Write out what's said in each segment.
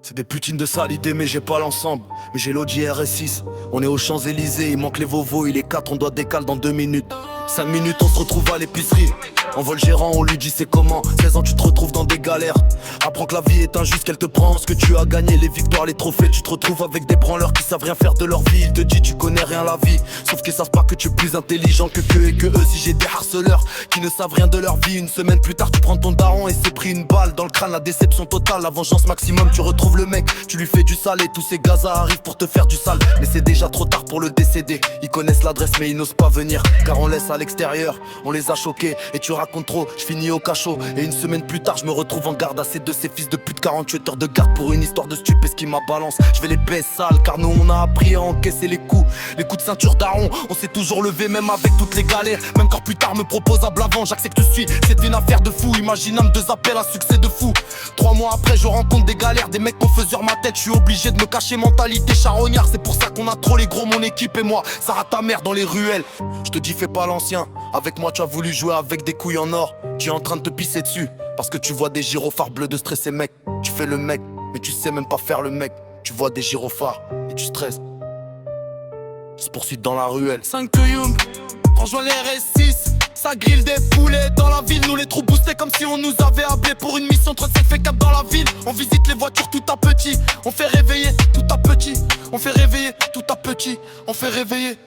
C'est des putines de sale idée mais j'ai pas l'ensemble. Mais j'ai l'Audi RS6. On est aux Champs-Élysées, il manque les Vovo, il est 4, on doit décaler dans 2 minutes. 5 minutes on se retrouve à l'épicerie. On voit le gérant, on lui dit c'est comment. 16 ans tu te retrouves dans des galères. Apprends que la vie est injuste, qu'elle te prend ce que tu as gagné, les victoires, les trophées. Tu te retrouves avec des branleurs qui savent rien faire de leur vie. Il te dit tu connais rien la vie, sauf qu'ils savent pas que tu es plus intelligent que et que eux. Si j'ai des harceleurs qui ne savent rien de leur vie, une semaine plus tard tu prends ton daron et s'est pris une balle dans le crâne. La déception totale, la vengeance maximum. Tu retrouves le mec, tu lui fais du sale et tous ces gazas arrivent pour te faire du sale. Mais c'est déjà trop tard pour le décéder. Ils connaissent l'adresse mais ils n'osent pas venir, car on laisse à l'extérieur, on les a choqués. Et tu racontes trop, je finis au cachot. Et une semaine plus tard je me retrouve en garde à ces deux ces fils de pute. 48 heures de garde pour une histoire de stupé, ce qui m'a balance. Je vais les baisser sales car nous on a appris à encaisser les coups de ceinture daron. On s'est toujours levé même avec toutes les galères. Même quand plus tard me propose à Blavant, j'accepte suis. C'est une affaire de fou, imaginable 2 appels à succès de fou. 3 mois après je rencontre des galères, des mecs qu'on faiseur ma tête. Je suis obligé de me cacher, mentalité charognard. C'est pour ça qu'on a trop les gros, mon équipe et moi. Ça rate ta mère dans les ruelles. Je te dis fais pas l'ancien. Avec moi tu as voulu jouer avec des couilles en or. Tu es en train de te pisser dessus parce que tu vois des gyrophares bleus de stresser mec. Tu fais le mec mais tu sais même pas faire le mec. Tu vois des gyrophares et tu stresses. Se poursuit dans la ruelle. 5 to Young, rejoins les RS6. Ça grille des poulets dans la ville. Nous les trous boostés comme si on nous avait appelé pour une mission. 37 fait cap dans la ville. On visite les voitures tout à petit. On fait réveiller tout à petit. On fait réveiller tout à petit. On fait réveiller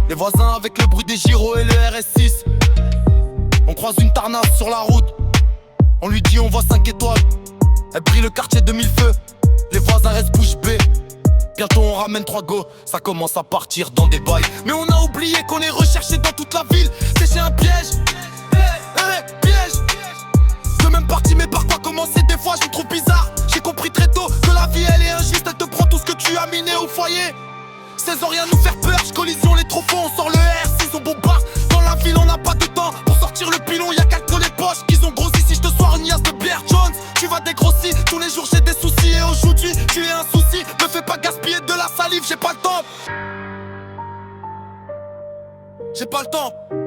les voisins avec le bruit des gyros et le RS6. On croise une tarnasse sur la route. On lui dit on voit 5 étoiles. Elle brille le quartier de 1000 feux. Les voisins restent bouche bée. Bientôt on ramène 3 go. Ça commence à partir dans des bails. Mais on a oublié qu'on est recherché dans toute la ville. C'est chez un piège. Piège. Je veux même partir mais par quoi commencer. Des fois je me trouve bizarre. J'ai compris très tôt que la vie elle est injuste. Elle te prend tout ce que tu as miné au foyer. 16 ans rien nous faire peur. Collision les trop on sort le R6 on bombarde. Dans la ville on n'a pas de temps pour sortir le pilon. Y'a quelques les poches qu'ils ont grossi. Si je te sois une liasse de bière Jones, tu vas dégrossir. Tous les jours j'ai des soucis et aujourd'hui tu es un souci. Me fais pas gaspiller de la salive, j'ai pas le temps. J'ai pas le temps.